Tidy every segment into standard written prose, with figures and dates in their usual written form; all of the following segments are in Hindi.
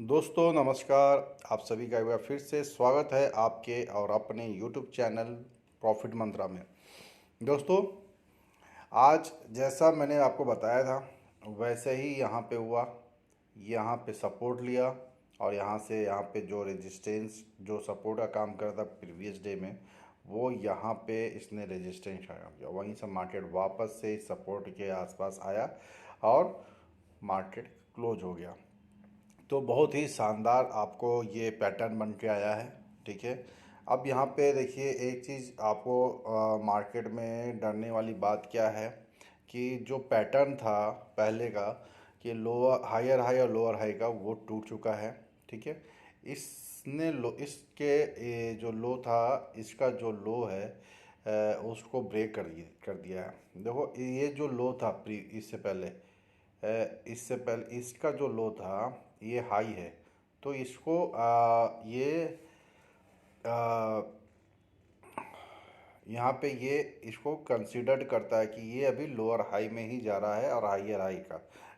दोस्तों नमस्कार। आप सभी का एक बार फिर से स्वागत है आपके और अपने YouTube चैनल प्रॉफिट मंत्रा में। दोस्तों, आज जैसा मैंने आपको बताया था वैसे ही यहाँ पे हुआ। यहाँ पे सपोर्ट लिया और यहाँ से यहाँ पे जो रेजिस्टेंस जो सपोर्ट का काम कर रहा था प्रीवियस डे में, वो यहाँ पे इसने रेजिस्टेंस आया किया। वहीं से मार्केट वापस से सपोर्ट के आसपास आया और मार्केट क्लोज हो गया। तो बहुत ही शानदार आपको ये पैटर्न बन के आया है। ठीक है, अब यहाँ पे देखिए एक चीज़ आपको मार्केट में डरने वाली बात क्या है कि जो पैटर्न था पहले का कि लोअर हायर हाई और लोअर हाई का, वो टूट चुका है। ठीक है, इसने लो इसके ये जो लो था, इसका जो लो है उसको ब्रेक कर दिया है। देखो ये जो लो था प्री इससे पहले इसका जो लो था ये हाई है। तो इसको आ, यहाँ पे ये इसको कंसिडर्ड करता है कि ये अभी लोअर हाई में ही जा रहा है और हायर हाई का।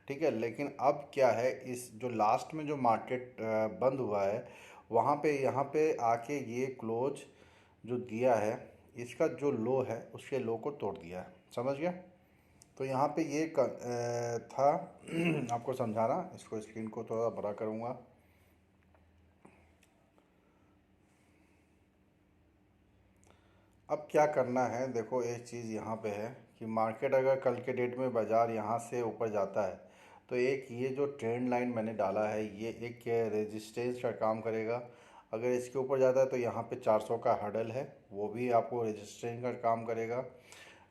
ठीक है, लेकिन अब क्या है, इस जो लास्ट में जो मार्केट बंद हुआ है वहाँ पे यहाँ पे आके ये क्लोज जो दिया है, इसका जो लो है उसके लो को तोड़ दिया है। समझ गया? तो यहाँ पे ये था आपको समझाना। इसको स्क्रीन को थोड़ा बड़ा करूँगा। अब क्या करना है, देखो एक चीज़ यहाँ पे है कि मार्केट अगर कल के डेट में बाज़ार यहाँ से ऊपर जाता है तो एक ये जो ट्रेंड लाइन मैंने डाला है ये एक रेजिस्टेंस का काम करेगा। अगर इसके ऊपर जाता है तो यहाँ पे 400 का हर्डल है, वो भी आपको रेजिस्टेंस का काम करेगा।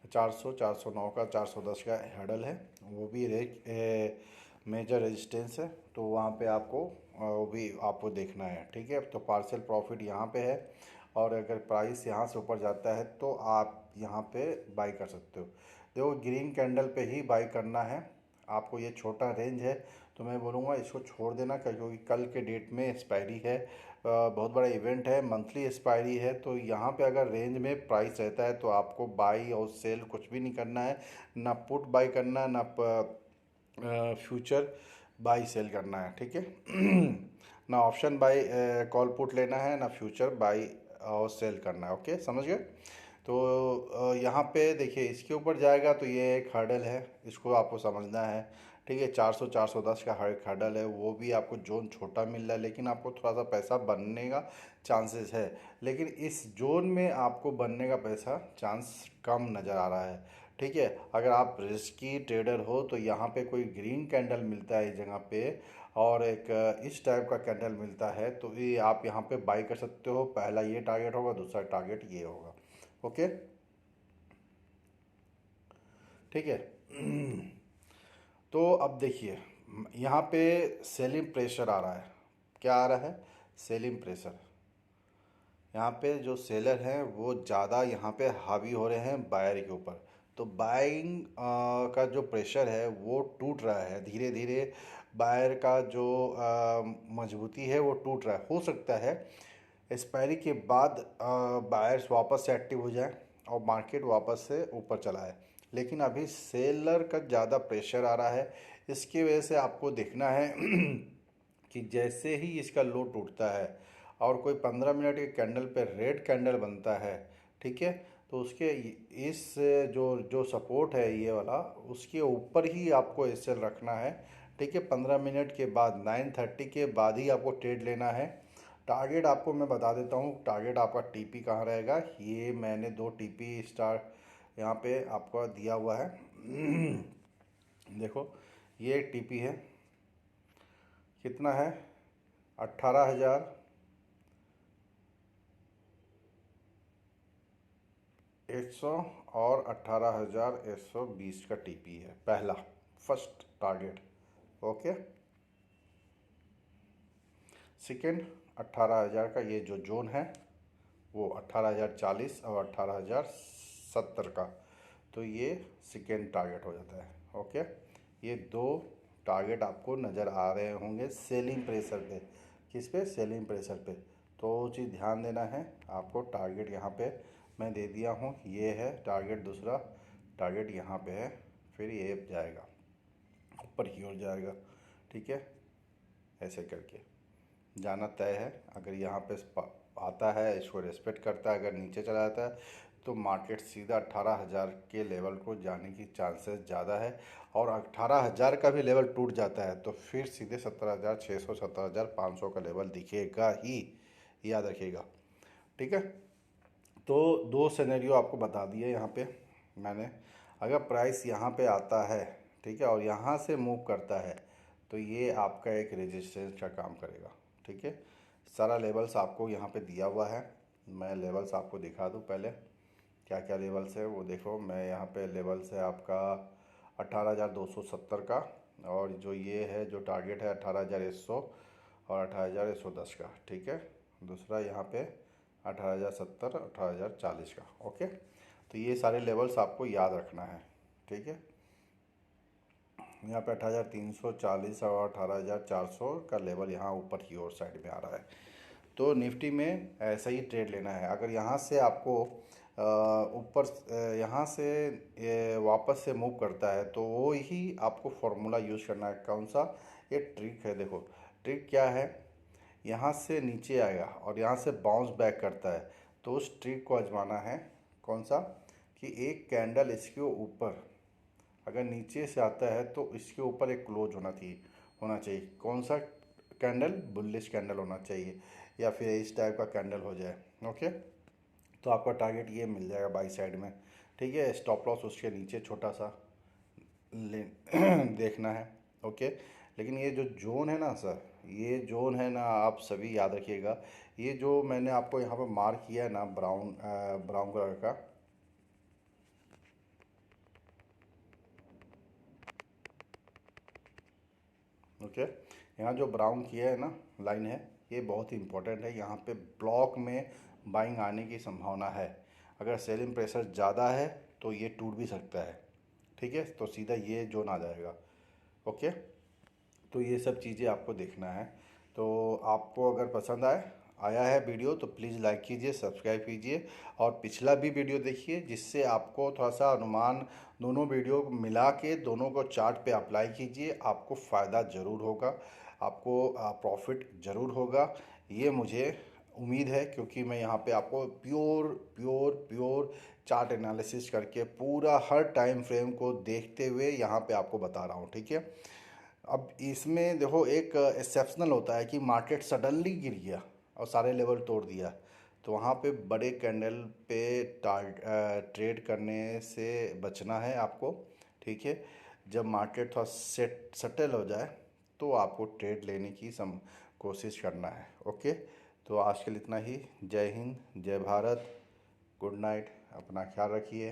400 409 का 410 का हर्डल है, वो भी मेजर रेजिस्टेंस है। तो वहाँ पे आपको वो भी आपको देखना है। ठीक है, तो पार्शियल प्रॉफिट यहाँ पे है और अगर प्राइस यहाँ से ऊपर जाता है तो आप यहाँ पे बाई कर सकते हो। देखो ग्रीन कैंडल पे ही बाई करना है आपको। ये छोटा रेंज है तो मैं बोलूँगा इसको छोड़ देना, क्योंकि कल के डेट में एक्सपायरी है। बहुत बड़ा इवेंट है, मंथली एक्सपायरी है। तो यहाँ पे अगर रेंज में प्राइस रहता है तो आपको बाई और सेल कुछ भी नहीं करना है। ना पुट बाई करना, ना फ्यूचर बाई सेल करना है। ठीक है ना ऑप्शन बाई कॉल पुट लेना है, ना फ्यूचर बाई और सेल करना है। ओके, समझ गए? तो यहाँ पे देखिए इसके ऊपर जाएगा तो ये एक हर्डल है, इसको आपको समझना है। ठीक है, 400 410 का हर एक हर्डल है, वो भी आपको जोन छोटा मिल रहा है लेकिन आपको थोड़ा सा पैसा बनने का चांसेस है। लेकिन इस जोन में आपको बनने का पैसा चांस कम नज़र आ रहा है। ठीक है, अगर आप रिस्की ट्रेडर हो तो यहाँ पे कोई ग्रीन कैंडल मिलता है इस जगह पे और एक इस टाइप का कैंडल मिलता है तो ये आप यहाँ पे बाई कर सकते हो। पहला ये टारगेट होगा, दूसरा टारगेट ये होगा। ओके, ठीक है तो अब देखिए यहाँ पे सेलिंग प्रेशर आ रहा है। क्या आ रहा है? Selling pressure. यहाँ पे जो सेलर हैं वो ज़्यादा यहाँ पे हावी हो रहे हैं बायर के ऊपर। तो बाइंग का जो प्रेशर है वो टूट रहा है धीरे धीरे। बायर का जो मजबूती है वो टूट रहा है। हो सकता है एक्सपायरी के बाद बायर्स वापस से एक्टिव हो जाए और मार्केट वापस से ऊपर चला है। लेकिन अभी सेलर का ज़्यादा प्रेशर आ रहा है। इसकी वजह से आपको देखना है कि जैसे ही इसका लो टूटता है और कोई 15 मिनट के कैंडल पे रेड कैंडल बनता है, ठीक है, तो उसके इस जो जो सपोर्ट है ये वाला, उसके ऊपर ही आपको एसएल रखना है। ठीक है, 15 मिनट के बाद 9:30 के बाद ही आपको ट्रेड लेना है। टारगेट आपको मैं बता देता हूँ, टारगेट आपका टीपी कहाँ रहेगा। ये मैंने 2 टीपी स्टार यहाँ पे आपको दिया हुआ है देखो ये टीपी है, कितना है? 18,100 और 18,120 का टीपी है पहला, फर्स्ट टारगेट। ओके, सेकेंड 18,000 का ये जो जोन है वो 18,040 और 18,070 का, तो ये सेकेंड टारगेट हो जाता है। ओके, ये दो टारगेट आपको नज़र आ रहे होंगे सेलिंग प्रेशर पे। किस पे? सेलिंग प्रेशर पे। तो वो चीज़ ध्यान देना है आपको। टारगेट यहाँ पे मैं दे दिया हूँ, ये है टारगेट। दूसरा टारगेट यहाँ पे है, फिर ये जाएगा ऊपर की ओर जाएगा। ठीक है, ऐसे करके। जाना तय है। अगर यहाँ पे आता है, इसको रेस्पेक्ट करता है, अगर नीचे चला जाता है तो मार्केट सीधा 18,000 के लेवल को जाने की चांसेस ज़्यादा है। और 18,000 का भी लेवल टूट जाता है तो फिर सीधे 17,600 17,500 का लेवल दिखेगा ही, याद रखिएगा। ठीक है, तो दो सिनेरियो आपको बता दिए यहाँ पे मैंने। अगर प्राइस यहाँ पे आता है, ठीक है, और यहाँ से मूव करता है तो ये आपका एक रेजिस्टेंस का काम करेगा। ठीक है, सारा लेवल्स आपको यहाँ पे दिया हुआ है। मैं लेवल्स आपको दिखा दूँ पहले, क्या क्या लेवल्स है वो देखो। मैं यहाँ पे लेवल्स है आपका 18,270 का, और जो ये है जो टारगेट है 18,100 और 18,110 का। ठीक है, दूसरा यहाँ पे 18,070 18,040 का। ओके, तो ये सारे लेवल्स आपको याद रखना है। ठीक है, यहाँ पे 18,340 और 18,400 का लेवल यहाँ ऊपर की ओर साइड में आ रहा है। तो निफ्टी में ऐसा ही ट्रेड लेना है। अगर यहाँ से आपको ऊपर यहाँ से वापस से मूव करता है तो वो ही आपको फॉर्मूला यूज़ करना है। कौन सा? ये ट्रिक है। देखो ट्रिक क्या है, यहाँ से नीचे आएगा और यहाँ से बाउंस बैक करता है तो उस ट्रिक को आजमाना है। कौन सा? कि एक कैंडल इसके ऊपर अगर नीचे से आता है तो इसके ऊपर एक क्लोज होना चाहिए। कौन सा कैंडल? बुलिश कैंडल होना चाहिए, या फिर इस टाइप का कैंडल हो जाए। ओके, तो आपका टारगेट ये मिल जाएगा बाई साइड में। ठीक है, स्टॉप लॉस उसके नीचे छोटा सा ले देखना है। ओके, लेकिन ये जो जोन है ना सर, ये जोन है ना, आप सभी याद रखिएगा। ये जो मैंने आपको यहाँ पर मार्क किया है ना, ब्राउन ब्राउन कलर का, ओके, यहाँ जो ब्राउन किया है ना लाइन है, ये बहुत ही इंपॉर्टेंट है। यहाँ पे ब्लॉक में बाइंग आने की संभावना है। अगर सेलिंग प्रेशर ज़्यादा है तो ये टूट भी सकता है। ठीक है, तो सीधा ये जोन आ जाएगा। ओके, तो ये सब चीज़ें आपको देखना है। तो आपको अगर पसंद आया है वीडियो तो प्लीज़ लाइक कीजिए, सब्सक्राइब कीजिए, और पिछला भी वीडियो देखिए, जिससे आपको थोड़ा सा अनुमान, दोनों वीडियो मिला के दोनों को चार्ट पे अप्लाई कीजिए, आपको फ़ायदा ज़रूर होगा, आपको प्रॉफिट ज़रूर होगा, ये मुझे उम्मीद है। क्योंकि मैं यहाँ पे आपको pure pure pure chart analysis करके पूरा हर टाइम फ्रेम को देखते हुए यहाँ पे आपको बता रहा हूँ। ठीक है, अब इसमें देखो एक एक्सेप्शनल होता है कि मार्केट सडनली गिर गया और सारे लेवल तोड़ दिया, तो वहाँ पे बड़े कैंडल पे ट्रेड करने से बचना है आपको। ठीक है, जब मार्केट थोड़ा सेटल हो जाए तो आपको ट्रेड लेने की कोशिश करना है। ओके, तो आज के लिए इतना ही। जय हिंद, जय भारत, गुड नाइट, अपना ख्याल रखिए।